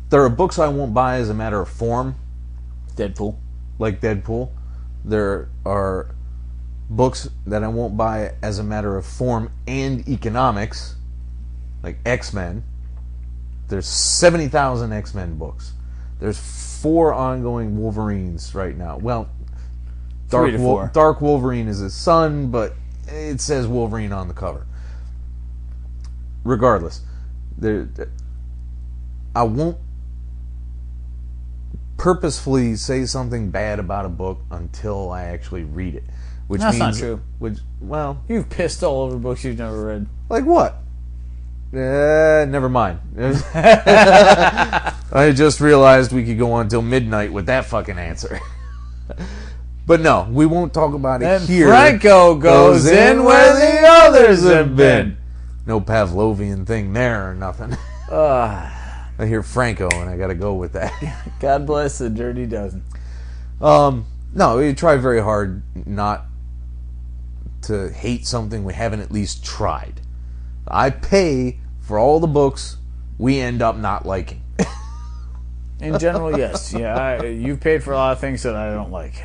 there are books I won't buy as a matter of form. Deadpool. Like Deadpool. There are books that I won't buy as a matter of form and economics. Like X-Men. There's 70,000 X-Men books. There's 4 ongoing Wolverines right now. Well, 3 to 4. Dark Wolverine is his son, but it says Wolverine on the cover. Regardless, I won't purposefully say something bad about a book until I actually read it. That's not true. Well, you've pissed all over books you've never read. Like what? Never mind. I just realized we could go on till midnight with that fucking answer. But no, we won't talk about it and here. Franco goes in where the others have been. No Pavlovian thing there or nothing. I hear Franco and I gotta go with that. God bless the Dirty Dozen. No, we try very hard not to hate something we haven't at least tried. I pay for all the books we end up not liking. In general, yes. Yeah, you've paid for a lot of things that I don't like.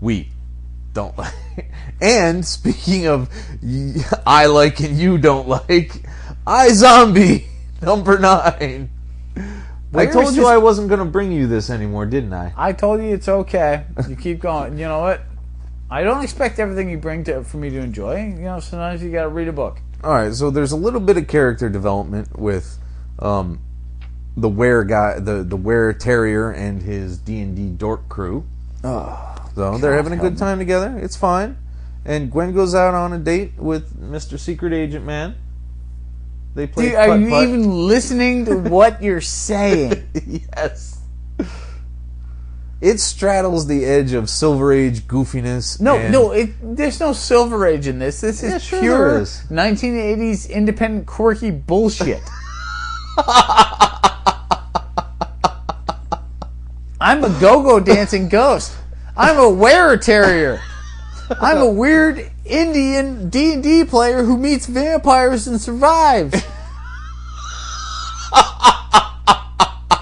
We don't like. And speaking of I like and you don't like, iZombie number 9. I told you I wasn't going to bring you this anymore, didn't I? I told you it's okay. You keep going. You know what? I don't expect everything you bring for me to enjoy. Sometimes you got to read a book. All right, so there's a little bit of character development with the Were guy, the Were Terrier, and his D&D Dork crew. So they're having a good time together. It's fine. And Gwen goes out on a date with Mr. Secret Agent Man. They play. Dude, are you even listening to what you're saying? Yes. It straddles the edge of Silver Age goofiness. There's no Silver Age in this. This is pure 1980s independent quirky bullshit. I'm a go-go dancing ghost. I'm a Were Terrier. I'm a weird Indian D&D player who meets vampires and survives.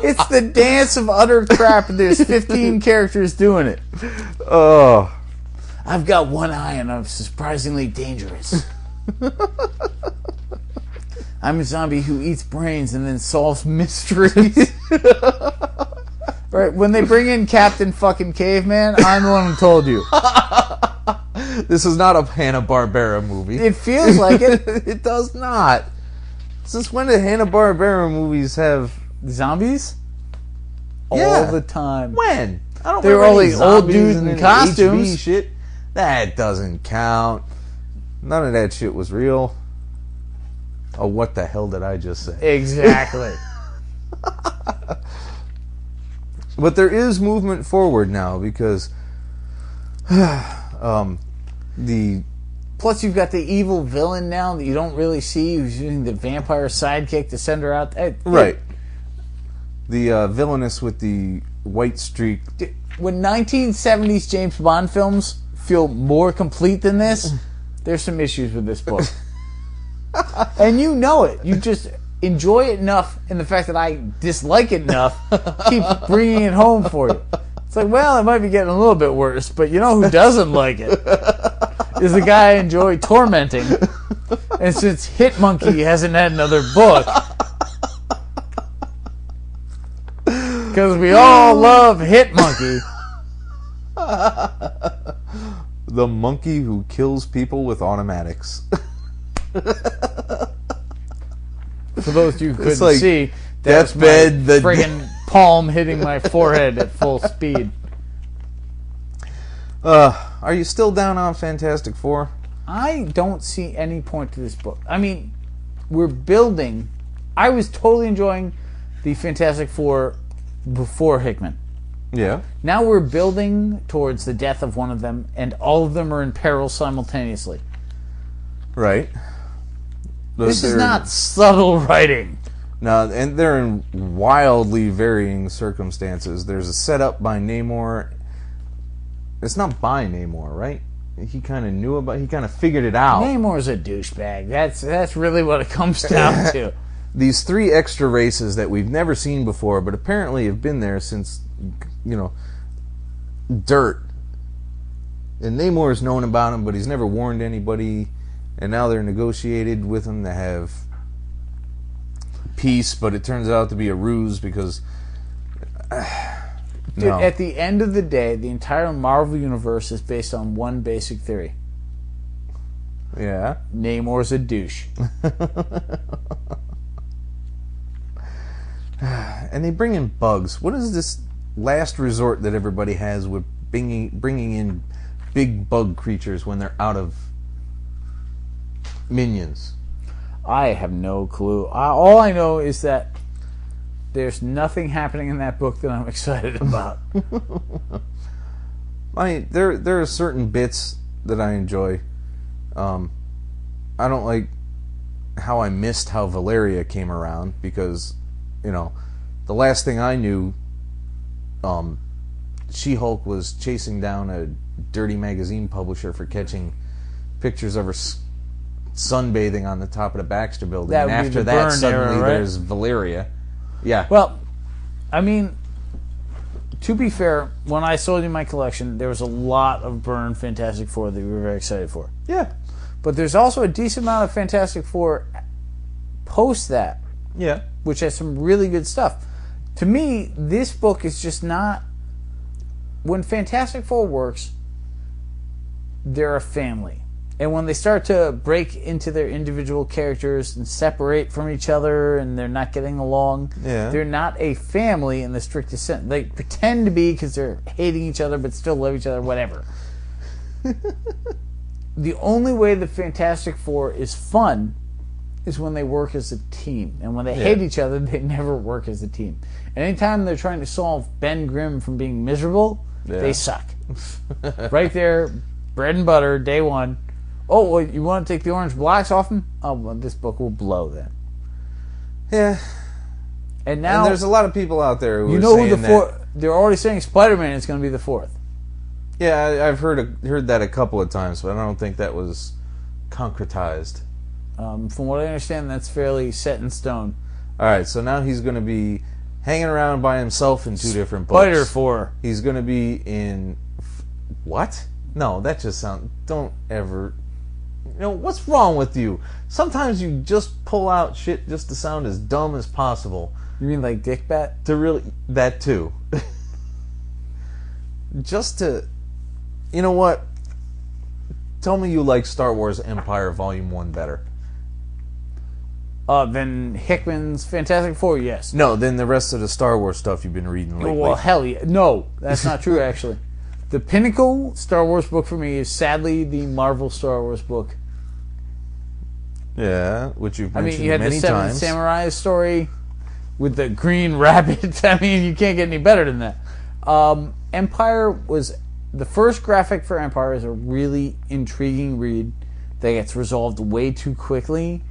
It's the dance of utter crap, and there's 15 characters doing it. Oh. I've got one eye, and I'm surprisingly dangerous. I'm a zombie who eats brains and then solves mysteries. Right, when they bring in Captain fucking Caveman, I'm the one who told you. This is not a Hanna-Barbera movie. It feels like it. It does not. Since when did Hanna-Barbera movies have zombies? Yeah. All the time. When? I don't They were all remember these old dudes in costumes. HB shit. That doesn't count. None of that shit was real. Oh, what the hell did I just say? Exactly. But there is movement forward now because Plus, you've got the evil villain now that you don't really see, who's using the vampire sidekick to send her out. Right. The villainess with the white streak. When 1970s James Bond films feel more complete than this, there's some issues with this book. And you know it. You just enjoy it enough, and the fact that I dislike it enough keeps bringing it home for you. It's like, well, it might be getting a little bit worse, but you know who doesn't like it? Is the guy I enjoy tormenting. And since Hit Monkey hasn't had another book, because we all love Hit Monkey. The monkey who kills people with automatics. For those of you who couldn't like see, that's my deathbed, the friggin' palm hitting my forehead at full speed. Are you still down on Fantastic Four? I don't see any point to this book. I mean, we're building. I was totally enjoying the Fantastic Four before Hickman. Yeah. Now we're building towards the death of one of them, and all of them are in peril simultaneously. Right. This is not subtle writing. No, and they're in wildly varying circumstances. There's a setup by Namor. It's not by Namor, right? He kind of knew about. He kind of figured it out. Namor's a douchebag. That's really what it comes down to. These 3 extra races that we've never seen before, but apparently have been there since, dirt. And Namor's known about them, but he's never warned anybody. And now they're negotiated with him to have peace, but it turns out to be a ruse because... Dude, at the end of the day, the entire Marvel Universe is based on one basic theory. Yeah? Namor's a douche. And they bring in bugs. What is this last resort that everybody has with bringing in big bug creatures when they're out of minions? I have no clue. All I know is that there's nothing happening in that book that I'm excited about. There are certain bits that I enjoy. I don't like how I missed how Valeria came around because, the last thing I knew, She-Hulk was chasing down a dirty magazine publisher for catching pictures of her sunbathing on the top of the Baxter building. That and would be after the that, Byrne suddenly era, right? there's Valeria. Yeah. Well, I mean, to be fair, when I sold you my collection, there was a lot of Byrne Fantastic Four that we were very excited for. Yeah. But there's also a decent amount of Fantastic Four post that, Yeah. which has some really good stuff. To me, this book is just not... When Fantastic Four works, they're a family. And when they start to break into their individual characters and separate from each other and they're not getting along, they're not a family in the strictest sense. They pretend to be because they're hating each other but still love each other, whatever. The only way the Fantastic Four is fun is when they work as a team. And when they hate each other, they never work as a team. And anytime they're trying to solve Ben Grimm from being miserable, they suck. Right there, bread and butter, day one. Oh, well, you want to take the orange blocks off him? Oh, well, this book will blow then. Yeah. And now... And there's a lot of people out there who you are know saying who the fourth... They're already saying Spider-Man is going to be the fourth. Yeah, I've heard that a couple of times, but I don't think that was concretized. From what I understand, that's fairly set in stone. All right, so now he's going to be hanging around by himself in 2 different books. Spider-Four. He's going to be in... What? No, that just sounds... Don't ever... what's wrong with you? Sometimes you just pull out shit just to sound as dumb as possible. You mean like Dick Bat? To really... That too. Just to... You know what? Tell me you like Star Wars Empire Volume 1 better. Then Hickman's Fantastic Four, yes. No, then the rest of the Star Wars stuff you've been reading lately. Well, hell yeah. No, that's not true, actually. The pinnacle Star Wars book for me is sadly the Marvel Star Wars book. Yeah, which you've mentioned you had many the Seven times. Samurai story with the Green Rabbit. I mean, you can't get any better than that. Empire was... The first graphic for Empire is a really intriguing read that gets resolved way too quickly.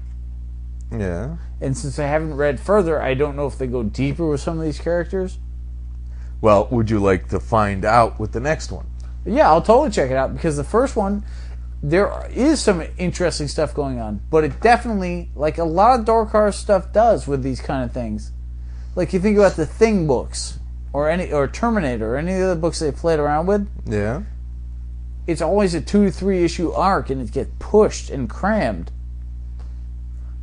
Yeah. And since I haven't read further, I don't know if they go deeper with some of these characters. Well, would you like to find out with the next one? Yeah, I'll totally check it out, because the first one, there is some interesting stuff going on, but it definitely, like a lot of Dork stuff does with these kind of things. Like, you think about the Thing books. or Terminator or any of the other books they played around with, Yeah. it's always a 2 to 3 issue arc and it gets pushed and crammed.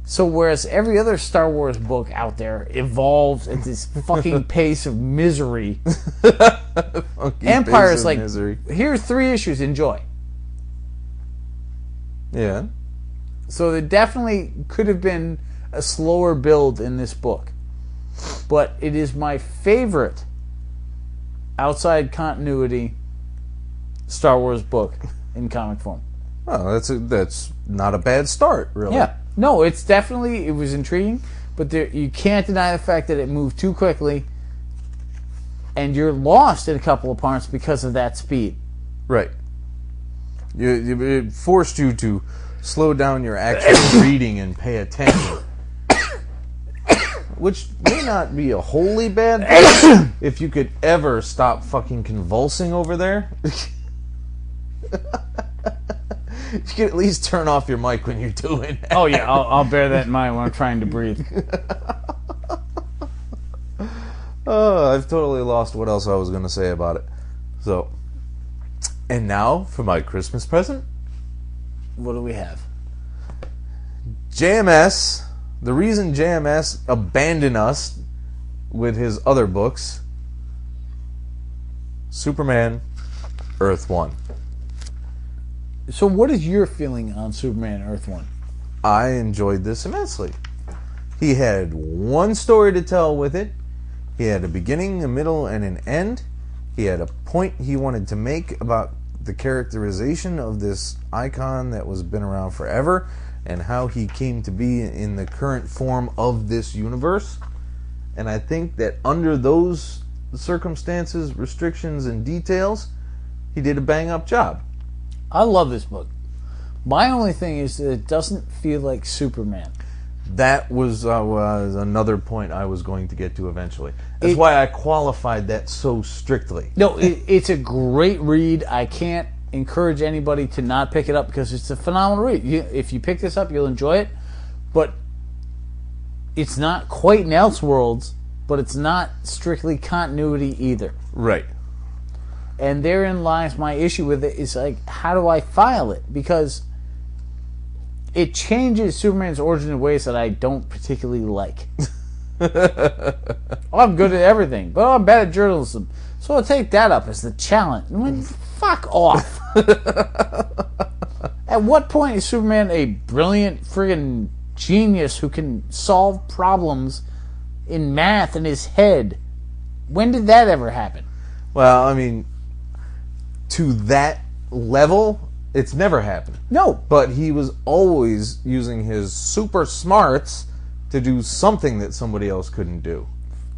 So whereas every other Star Wars book out there evolves at this fucking pace of misery, Empire's like, here's 3 issues, enjoy. Yeah. So there definitely could have been a slower build in this book. But it is my favorite outside continuity Star Wars book in comic form. Oh, that's not a bad start, really. Yeah. No, it was intriguing, but you can't deny the fact that it moved too quickly, and you're lost in a couple of parts because of that speed. Right. It forced you to slow down your actual reading and pay attention. Which may not be a wholly bad thing if you could ever stop fucking convulsing over there. You can at least turn off your mic when you're doing it. Oh yeah, I'll bear that in mind when I'm trying to breathe. Oh, I've totally lost what else I was going to say about it. So, and now for my Christmas present. What do we have? JMS. The reason JMS abandoned us with his other books. Superman, Earth 1. So what is your feeling on Superman Earth 1? I enjoyed this immensely. He had one story to tell with it. He had a beginning, a middle, and an end. He had a point he wanted to make about the characterization of this icon that was been around forever and how he came to be in the current form of this universe. And I think that under those circumstances, restrictions, and details, he did a bang-up job. I love this book. My only thing is that it doesn't feel like Superman. That was another point I was going to get to eventually. That's why I qualified that so strictly. No, it's a great read. I can't encourage anybody to not pick it up because it's a phenomenal read. If you pick this up, you'll enjoy it. But it's not quite an Elseworlds, but it's not strictly continuity either. Right. And therein lies my issue with it. Is like, how do I file it? Because it changes Superman's origin in ways that I don't particularly like. I'm good at everything, but I'm bad at journalism. So I'll take that up as the challenge. I mean, fuck off. At what point is Superman a brilliant friggin' genius who can solve problems in math in his head? When did that ever happen? Well, I mean, to that level, it's never happened. No. But he was always using his super smarts to do something that somebody else couldn't do.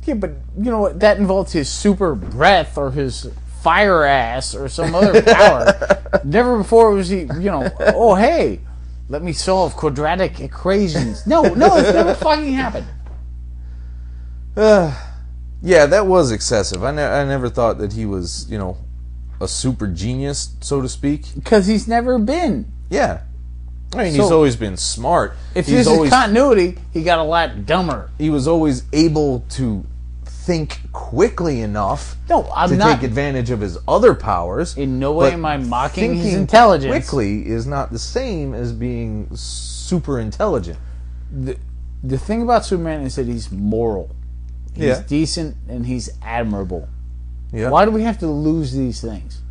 Yeah, but you know what? That involves his super breath or his fire ass or some other power. Never before was he, oh hey, let me solve quadratic equations. No, it's never fucking happened. Yeah, that was excessive. I never thought that he was, a super genius, so to speak. Because he's never been. Yeah. I mean, he's always been smart. If this is continuity, he got a lot dumber. He was always able to think quickly enough to take advantage of his other powers. In no way am I mocking his intelligence. Quickly is not the same as being super intelligent. The thing about Superman is that he's moral. He's decent and he's admirable. Yeah. Why do we have to lose these things?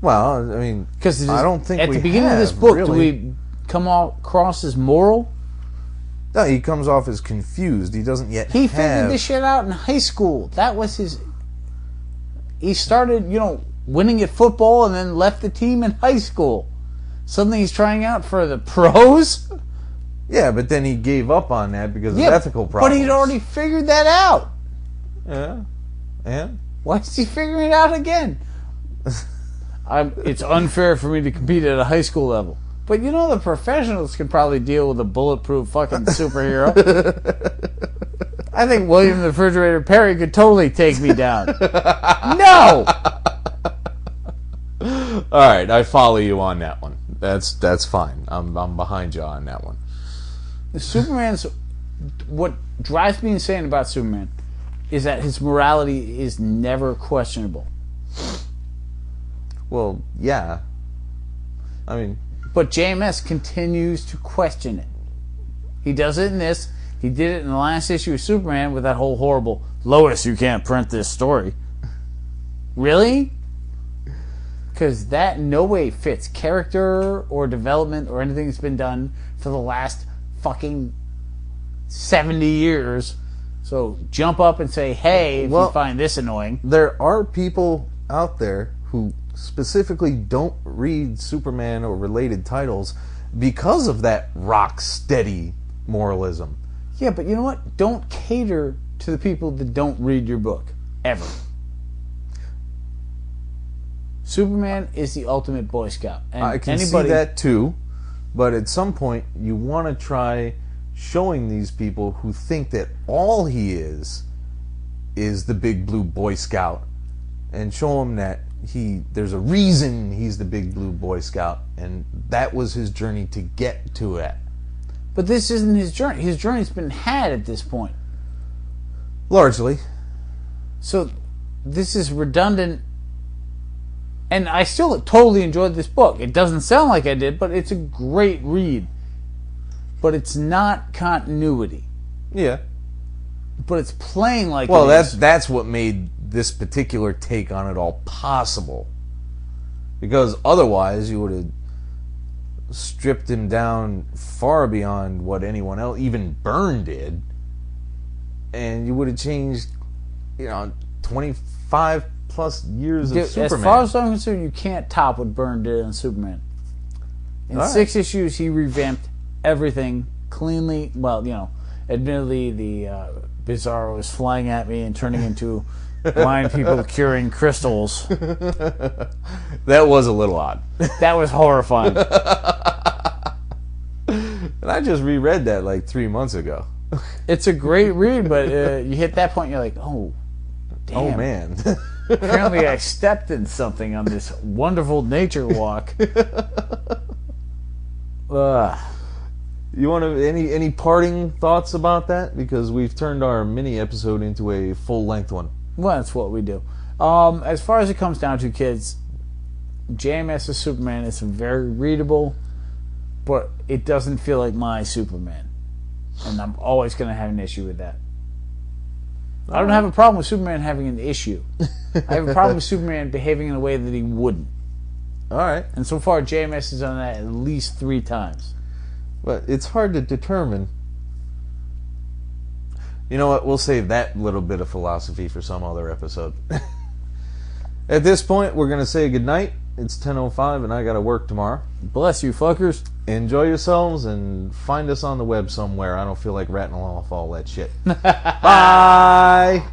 Well, I mean, because I don't think at the beginning of this book, do we come across as moral? No, he comes off as confused. He doesn't yet He figured this shit out in high school. That was his... He started, winning at football and then left the team in high school. Suddenly he's trying out for the pros? Yeah, but then he gave up on that because of ethical problems. But he'd already figured that out. Yeah. And? Why is he figuring it out again? It's unfair for me to compete at a high school level. But the professionals can probably deal with a bulletproof fucking superhero. I think William the Refrigerator Perry could totally take me down. No! Alright, I follow you on that one. That's fine. I'm behind you on that one. What drives me insane about Superman is that his morality is never questionable. Well, yeah. I mean... But JMS continues to question it. He does it in this. He did it in the last issue of Superman with that whole horrible, Lois, you can't print this story. Really? Because that in no way fits character or development or anything that's been done for the last fucking 70 years. So jump up and say, hey, if you find this annoying. There are people out there who specifically don't read Superman or related titles because of that rock steady moralism. Yeah, but you know what? Don't cater to the people that don't read your book. Ever. Superman is the ultimate Boy Scout. And I can see that too, but at some point you want to try showing these people who think that all he is the big blue Boy Scout, and show them that there's a reason he's the big blue Boy Scout, and that was his journey to get to it. But this isn't his journey. His journey's been had at this point. Largely. So this is redundant. And I still totally enjoyed this book. It doesn't sound like I did, but it's a great read. But it's not continuity. Yeah. But it's playing like well, it is. that's what made this particular take on it all possible. Because otherwise you would have stripped him down far beyond what anyone else, even Byrne, did. And you would have changed, 25 plus years of Superman. As far as I'm concerned, you can't top what Byrne did on Superman. In 6 issues, he revamped everything cleanly. Well, admittedly, the Bizarro is flying at me and turning into blind people curing crystals. That was a little odd. That was horrifying. And I just reread that like 3 months ago. It's a great read, but you hit that point and you're like, oh, damn. Oh, man. Apparently I stepped in something on this wonderful nature walk. You want to any parting thoughts about that? Because we've turned our mini episode into a full-length one. Well, that's what we do. As far as it comes down to, kids, JMS's Superman is very readable, but it doesn't feel like my Superman. And I'm always going to have an issue with that. I don't have a problem with Superman having an issue. I have a problem with Superman behaving in a way that he wouldn't. All right. And so far, JMS has done that at least 3 times. But it's hard to determine. You know what? We'll save that little bit of philosophy for some other episode. At this point, we're going to say goodnight. It's 10:05 and I got to work tomorrow. Bless you, fuckers. Enjoy yourselves and find us on the web somewhere. I don't feel like rattling off all that shit. Bye!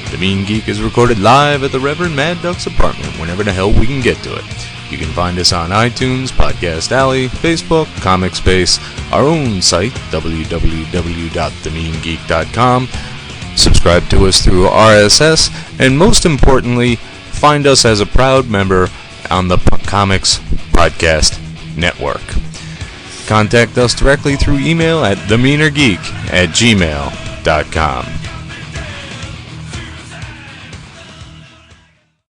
The Mean Geek is recorded live at the Reverend Mad Duck's apartment whenever the hell we can get to it. You can find us on iTunes, Podcast Alley, Facebook, Comic Space, our own site, www.themeangeek.com. Subscribe to us through RSS, and most importantly, find us as a proud member on the Comics Podcast Network. Contact us directly through email at themeanergeek@gmail.com.